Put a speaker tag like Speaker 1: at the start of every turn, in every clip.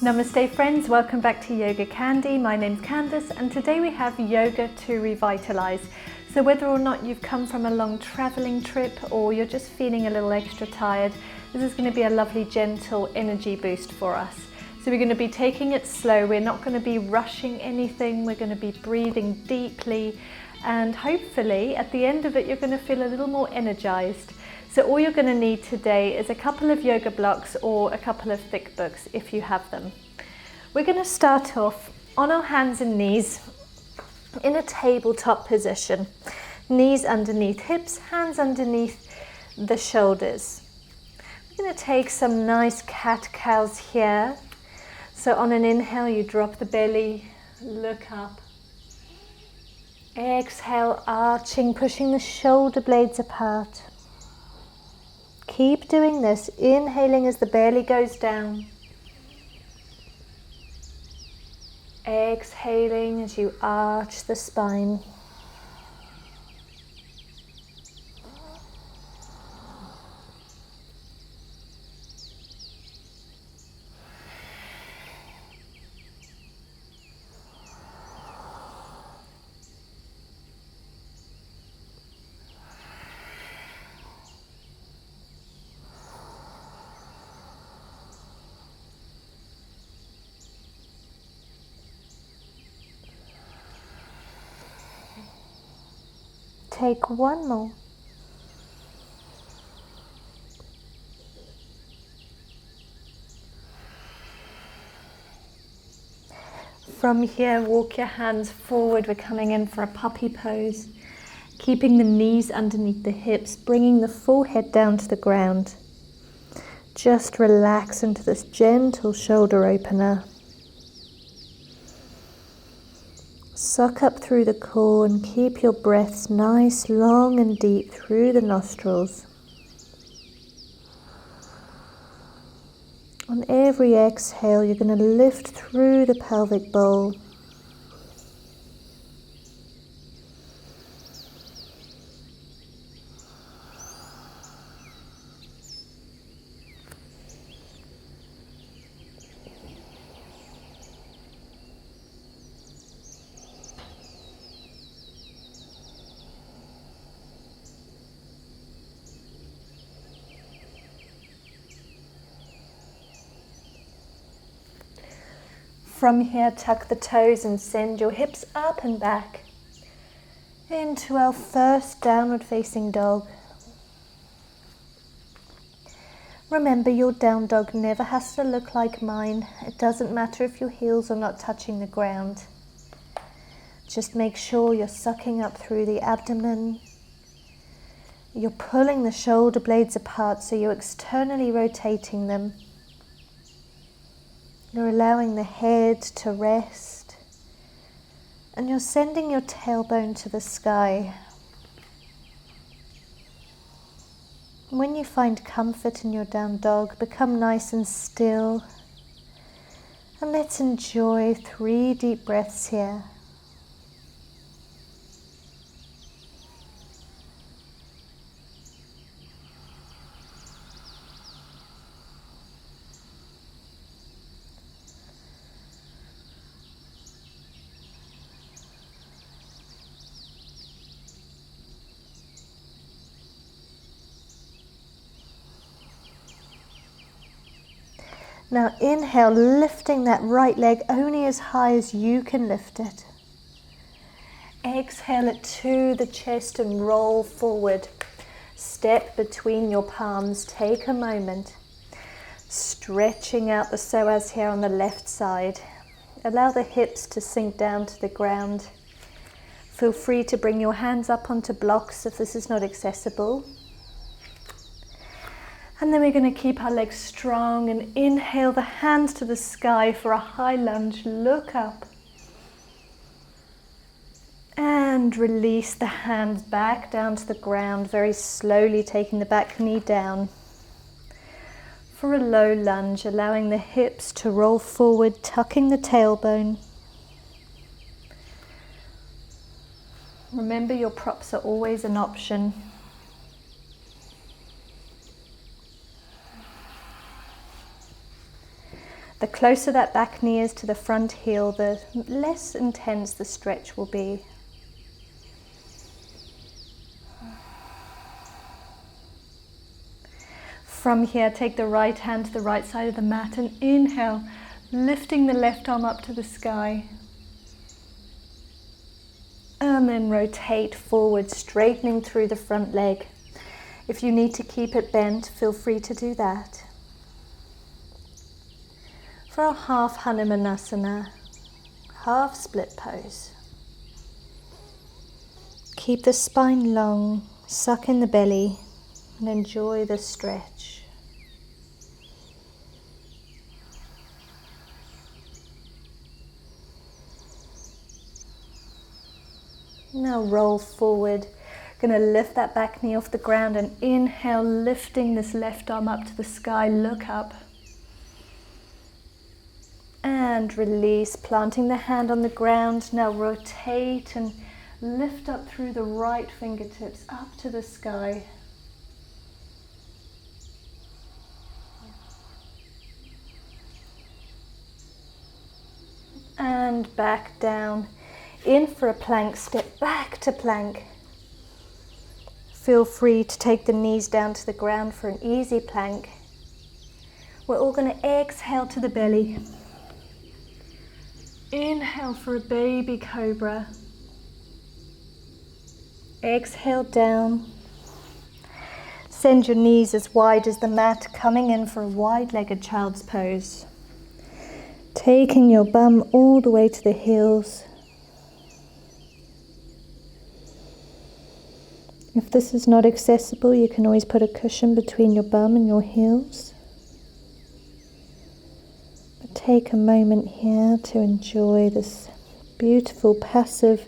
Speaker 1: Namaste friends, welcome back to YogaCandi. My name's Candace and today we have yoga to revitalize. So whether or not you've come from a long traveling trip or you're just feeling a little extra tired, this is going to be a lovely gentle energy boost for us. So we're going to be taking it slow, we're not going to be rushing anything, we're going to be breathing deeply, and hopefully at the end of it you're going to feel a little more energized. So all you're going to need today is a couple of yoga blocks or a couple of thick books if you have them. We're going to start off on our hands and knees in a tabletop position. Knees underneath hips, hands underneath the shoulders. We're going to take some nice cat-cows here. So on an inhale you drop the belly, look up. Exhale, arching, pushing the shoulder blades apart. Keep doing this, inhaling as the belly goes down. Exhaling as you arch the spine. Take one more. From here, walk your hands forward. We're coming in for a puppy pose. Keeping the knees underneath the hips, bringing the forehead down to the ground. Just relax into this gentle shoulder opener. Suck up through the core and keep your breaths nice, long and deep through the nostrils. On every exhale, you're going to lift through the pelvic bowl. From here, tuck the toes and send your hips up and back into our first downward facing dog. Remember, your down dog never has to look like mine. It doesn't matter if your heels are not touching the ground. Just make sure you're sucking up through the abdomen. You're pulling the shoulder blades apart so you're externally rotating them. You're allowing the head to rest, and you're sending your tailbone to the sky. When you find comfort in your down dog, become nice and still, and let's enjoy 3 deep breaths here. Now inhale, lifting that right leg only as high as you can lift it. Exhale it to the chest and roll forward. Step between your palms, take a moment. Stretching out the psoas here on the left side. Allow the hips to sink down to the ground. Feel free to bring your hands up onto blocks if this is not accessible. And then we're going to keep our legs strong and inhale the hands to the sky for a high lunge. Look up. And release the hands back down to the ground, very slowly taking the back knee down. For a low lunge, allowing the hips to roll forward, tucking the tailbone. Remember, your props are always an option. The closer that back knee is to the front heel, the less intense the stretch will be. From here, take the right hand to the right side of the mat and inhale, lifting the left arm up to the sky. And then rotate forward, straightening through the front leg. If you need to keep it bent, feel free to do that. For a half Hanuman Asana, half split pose. Keep the spine long, suck in the belly, and enjoy the stretch. Now roll forward. Going to lift that back knee off the ground and inhale, lifting this left arm up to the sky. Look up. And release, planting the hand on the ground. Now rotate and lift up through the right fingertips up to the sky. And back down. In for a plank, step back to plank. Feel free to take the knees down to the ground for an easy plank. We're all going to exhale to the belly. Inhale for a baby cobra. Exhale down. Send your knees as wide as the mat, coming in for a wide-legged child's pose. Taking your bum all the way to the heels. If this is not accessible, you can always put a cushion between your bum and your heels. But take a moment here to enjoy this beautiful passive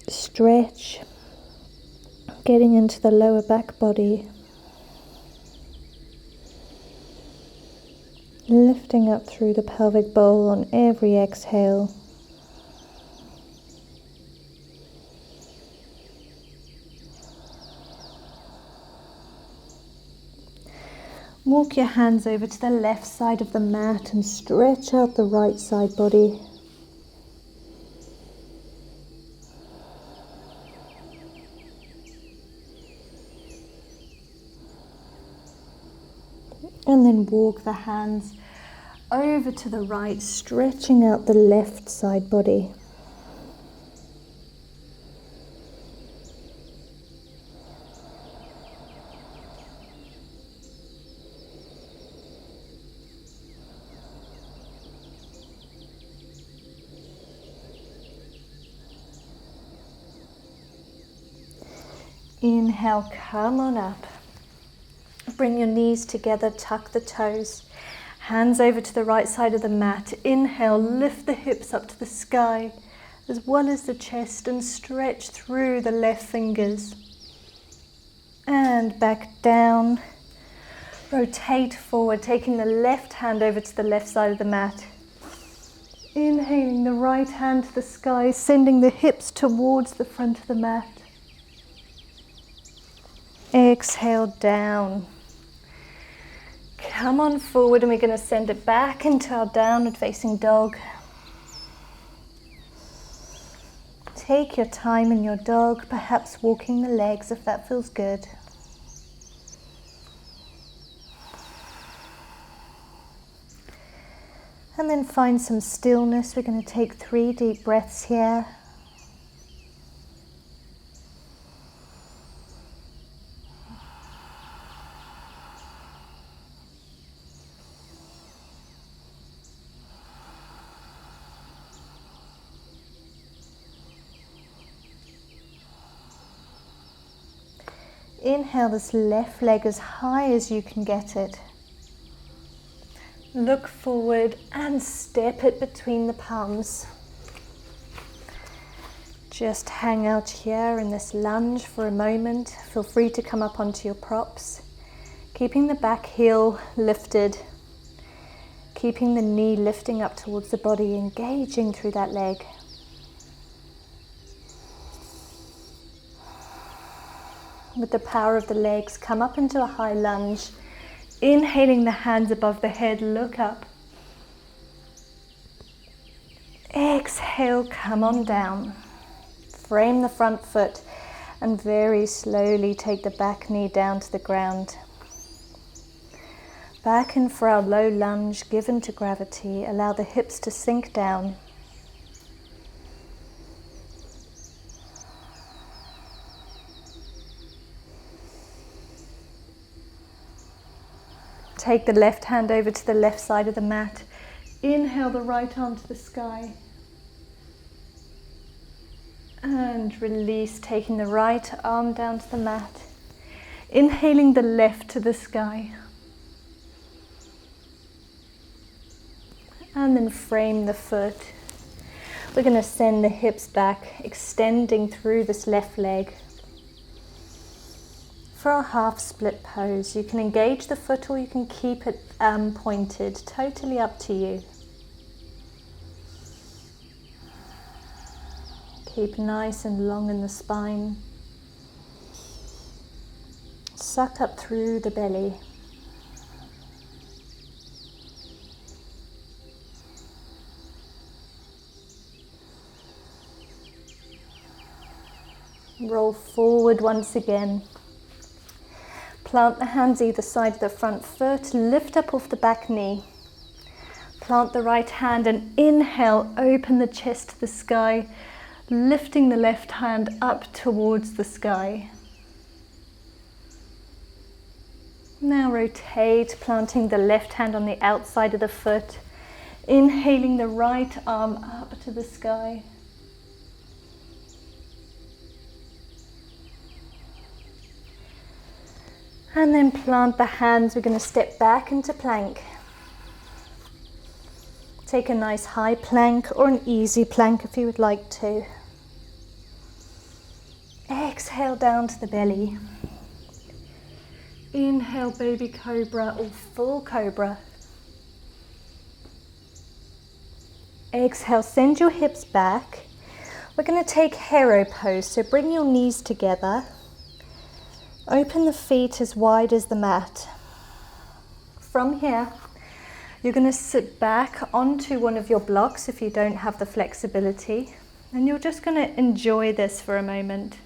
Speaker 1: stretch, getting into the lower back body, lifting up through the pelvic bowl on every exhale. Walk your hands over to the left side of the mat and stretch out the right side body. And then walk the hands over to the right, stretching out the left side body. Inhale, come on up. Bring your knees together, tuck the toes. Hands over to the right side of the mat. Inhale, lift the hips up to the sky, as well as the chest, and stretch through the left fingers. And back down. Rotate forward, taking the left hand over to the left side of the mat. Inhaling the right hand to the sky, sending the hips towards the front of the mat. Exhale down. Come on forward, and we're going to send it back into our downward facing dog. Take your time in your dog, perhaps walking the legs if that feels good. And then find some stillness. We're going to take 3 deep breaths here. Inhale this left leg as high as you can get it. Look forward and step it between the palms. Just hang out here in this lunge for a moment. Feel free to come up onto your props. Keeping the back heel lifted. Keeping the knee lifting up towards the body, engaging through that leg. With the power of the legs, come up into a high lunge. Inhaling the hands above the head, look up. Exhale, come on down. Frame the front foot and very slowly take the back knee down to the ground. Back in for our low lunge, given to gravity. Allow the hips to sink down. Take the left hand over to the left side of the mat. Inhale the right arm to the sky. And release, taking the right arm down to the mat. Inhaling the left to the sky. And then frame the foot. We're going to send the hips back, extending through this left leg. For our half split pose, you can engage the foot or you can keep it pointed, totally up to you. Keep nice and long in the spine. Suck up through the belly. Roll forward once again. Plant the hands either side of the front foot, lift up off the back knee. Plant the right hand and inhale, open the chest to the sky, lifting the left hand up towards the sky. Now rotate, planting the left hand on the outside of the foot, inhaling the right arm up to the sky. And then plant the hands. We're going to step back into plank. Take a nice high plank or an easy plank if you would like to. Exhale down to the belly. Inhale baby cobra or full cobra. Exhale, send your hips back. We're going to take Harrow Pose, so bring your knees together. Open the feet as wide as the mat. From here, you're going to sit back onto one of your blocks if you don't have the flexibility, and you're just going to enjoy this for a moment.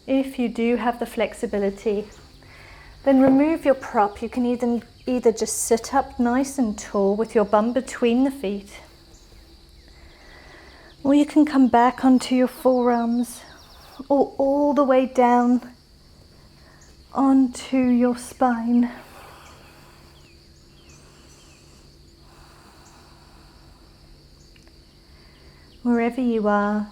Speaker 1: If you do have the flexibility, then remove your prop. You can either just sit up nice and tall with your bum between the feet, or you can come back onto your forearms or all the way down onto your spine. Wherever you are,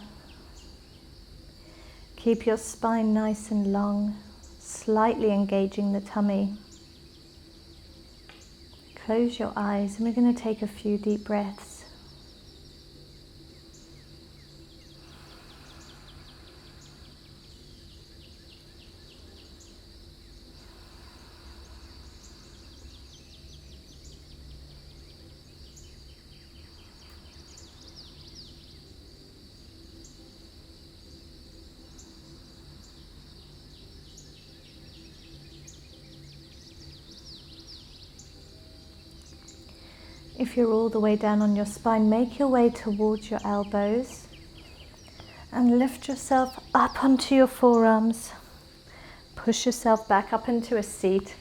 Speaker 1: keep your spine nice and long, slightly engaging the tummy. Close your eyes and we're going to take a few deep breaths. If you're all the way down on your spine, make your way towards your elbows and lift yourself up onto your forearms. Push yourself back up into a seat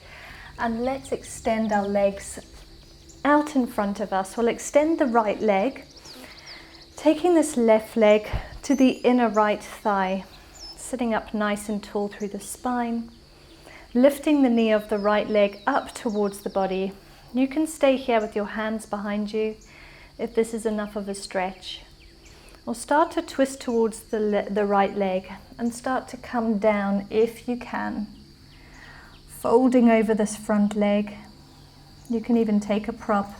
Speaker 1: and let's extend our legs out in front of us. We'll extend the right leg, taking this left leg to the inner right thigh, sitting up nice and tall through the spine, lifting the knee of the right leg up towards the body. You can stay here with your hands behind you if this is enough of a stretch. Or start to twist towards the right leg and start to come down if you can. Folding over this front leg. You can even take a prop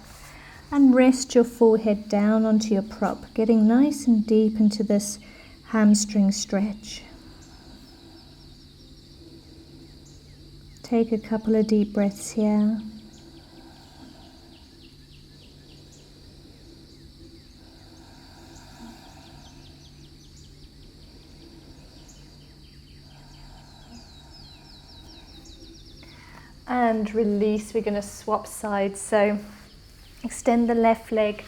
Speaker 1: and rest your forehead down onto your prop, getting nice and deep into this hamstring stretch. Take a couple of deep breaths here. And release. We're going to swap sides. So extend the left leg,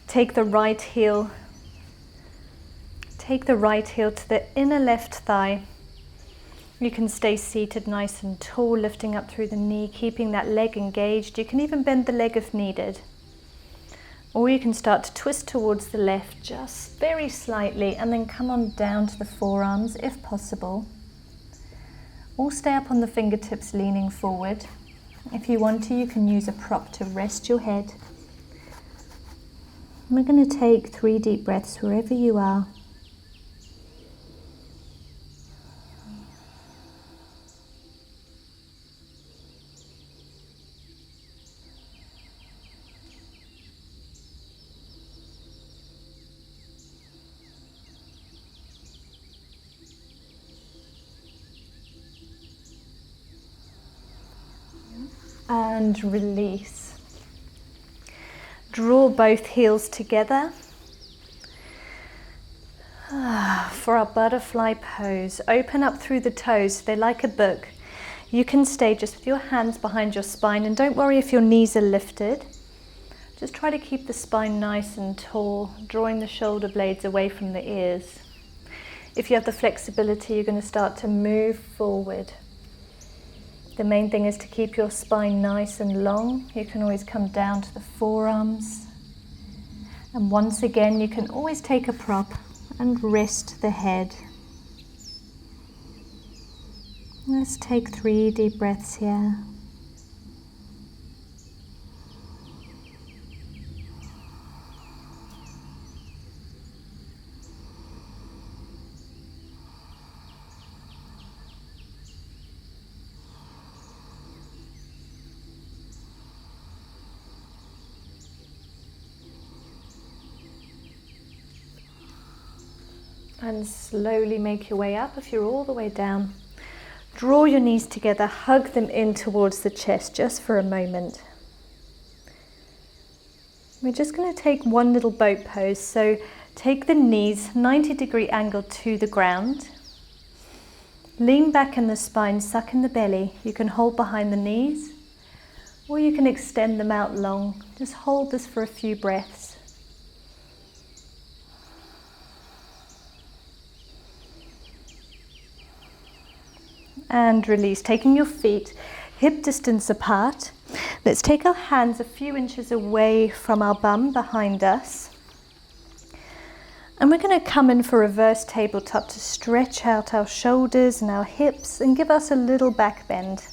Speaker 1: take the right heel to the inner left thigh. You can stay seated nice and tall, lifting up through the knee, keeping that leg engaged. You can even bend the leg if needed. Or you can start to twist towards the left just very slightly and then come on down to the forearms if possible. Or stay up on the fingertips leaning forward. If you want to, you can use a prop to rest your head. We're going to take 3 deep breaths wherever you are. And release. Draw both heels together. For our butterfly pose, open up through the toes. They're like a book. You can stay just with your hands behind your spine, and don't worry if your knees are lifted. Just try to keep the spine nice and tall, drawing the shoulder blades away from the ears. If you have the flexibility, you're going to start to move forward. The main thing is to keep your spine nice and long. You can always come down to the forearms. And once again, you can always take a prop and rest the head. Let's take 3 deep breaths here. And slowly make your way up. If you're all the way down, draw your knees together, hug them in towards the chest just for a moment. We're just going to take one little boat pose. So take the knees 90-degree angle to the ground. Lean back in the spine, suck in the belly. You can hold behind the knees, or you can extend them out long. Just hold this for a few breaths. And release, taking your feet hip distance apart. Let's take our hands a few inches away from our bum behind us. And we're going to come in for reverse tabletop to stretch out our shoulders and our hips and give us a little back bend.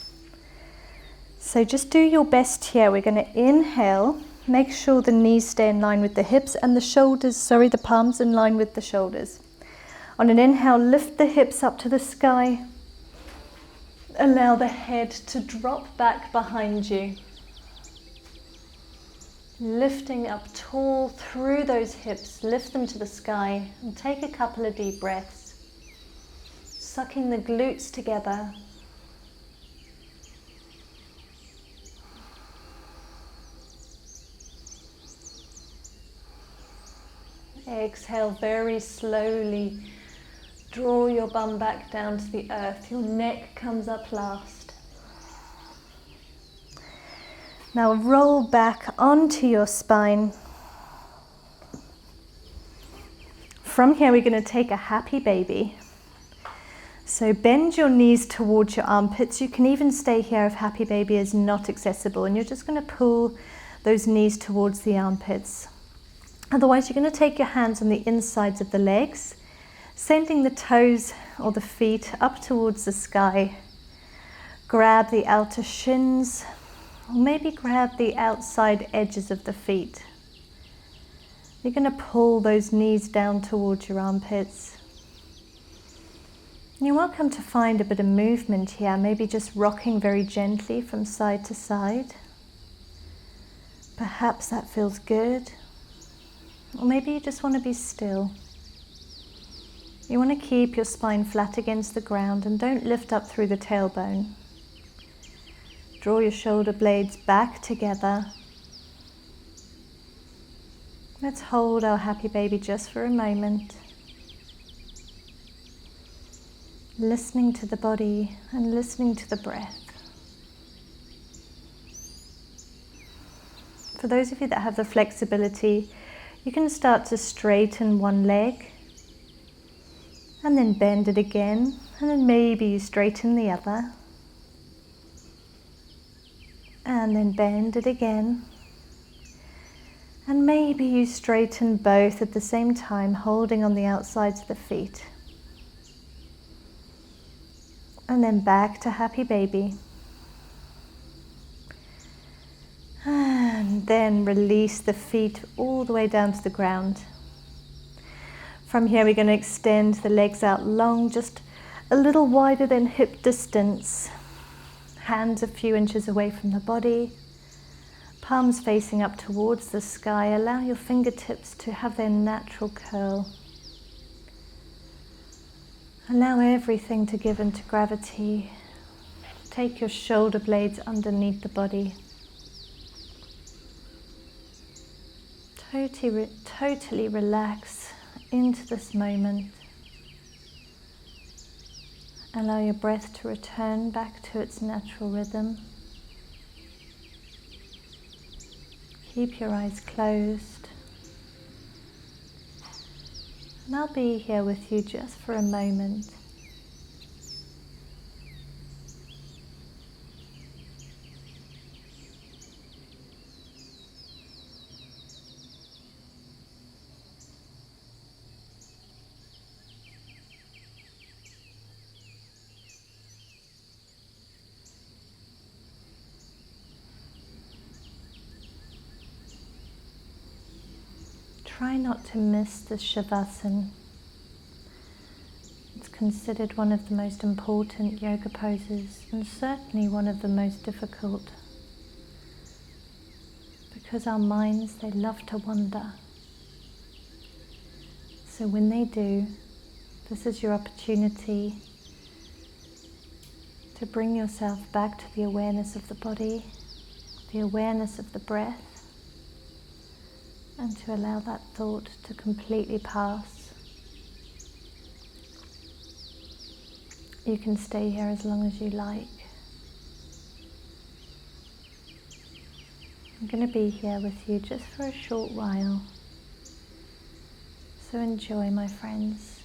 Speaker 1: So just do your best here. We're going to inhale, make sure the knees stay in line with the hips and the palms in line with the shoulders. On an inhale, lift the hips up to the sky. Allow the head to drop back behind you. Lifting up tall through those hips, lift them to the sky and take a couple of deep breaths. Sucking the glutes together. Exhale very slowly. Draw your bum back down to the earth. Your neck comes up last. Now roll back onto your spine. From here, we're going to take a happy baby. So bend your knees towards your armpits. You can even stay here if happy baby is not accessible. And you're just going to pull those knees towards the armpits. Otherwise, you're going to take your hands on the insides of the legs, sending the toes or the feet up towards the sky. Grab the outer shins, or maybe grab the outside edges of the feet. You're going to pull those knees down towards your armpits. You're welcome to find a bit of movement here, maybe just rocking very gently from side to side. Perhaps that feels good. Or maybe you just want to be still. You want to keep your spine flat against the ground and don't lift up through the tailbone. Draw your shoulder blades back together. Let's hold our happy baby just for a moment. Listening to the body and listening to the breath. For those of you that have the flexibility, you can start to straighten one leg and then bend it again, and then maybe you straighten the other and then bend it again, and maybe you straighten both at the same time, holding on the outsides of the feet, and then back to happy baby. And then release the feet all the way down to the ground. From here we're going to extend the legs out long, just a little wider than hip distance. Hands a few inches away from the body. Palms facing up towards the sky. Allow your fingertips to have their natural curl. Allow everything to give into gravity. Take your shoulder blades underneath the body. Totally relax into this moment. Allow your breath to return back to its natural rhythm. Keep your eyes closed. And I'll be here with you just for a moment. Try not to miss the Shavasan. It's considered one of the most important yoga poses, and certainly one of the most difficult, because our minds, they love to wander. So when they do, this is your opportunity to bring yourself back to the awareness of the body, the awareness of the breath, and to allow that thought to completely pass. You can stay here as long as you like. I'm going to be here with you just for a short while. So enjoy, my friends.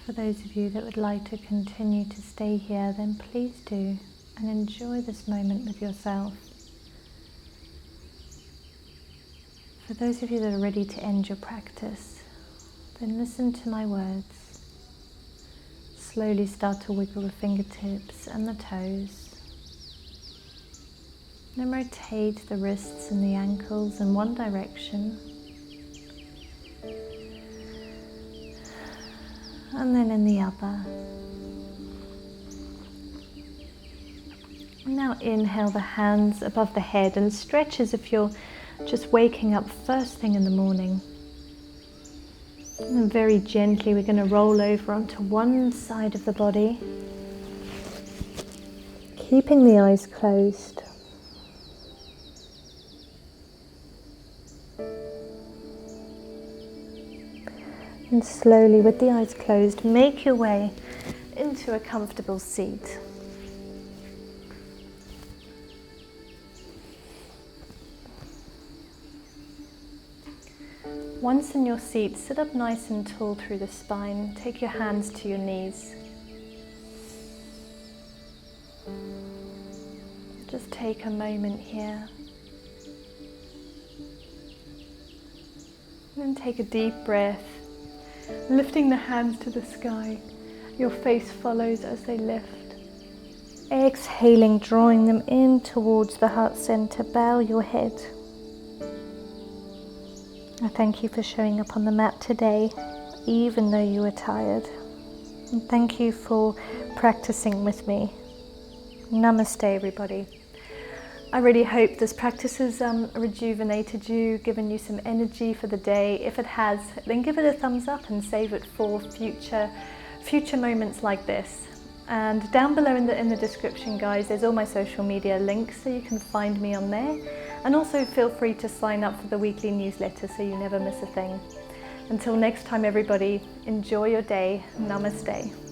Speaker 1: For those of you that would like to continue to stay here, then please do, and enjoy this moment with yourself. For those of you that are ready to end your practice, then listen to my words. Slowly start to wiggle the fingertips and the toes. Then rotate the wrists and the ankles in one direction. And then in the other. Now inhale the hands above the head and stretch as if you're just waking up first thing in the morning. And then very gently we're going to roll over onto one side of the body, keeping the eyes closed. And slowly, with the eyes closed, make your way into a comfortable seat. Once in your seat, sit up nice and tall through the spine. Take your hands to your knees. Just take a moment here. And then take a deep breath. Lifting the hands to the sky, your face follows as they lift. Exhaling, drawing them in towards the heart center. Bow your head. I thank you for showing up on the mat today, even though you were tired. And thank you for practicing with me. Namaste, everybody. I really hope this practice has rejuvenated you, given you some energy for the day. If it has, then give it a thumbs up and save it for future moments like this. And down below in the description, guys, there's all my social media links, so you can find me on there. And also feel free to sign up for the weekly newsletter so you never miss a thing. Until next time, everybody, enjoy your day. Namaste.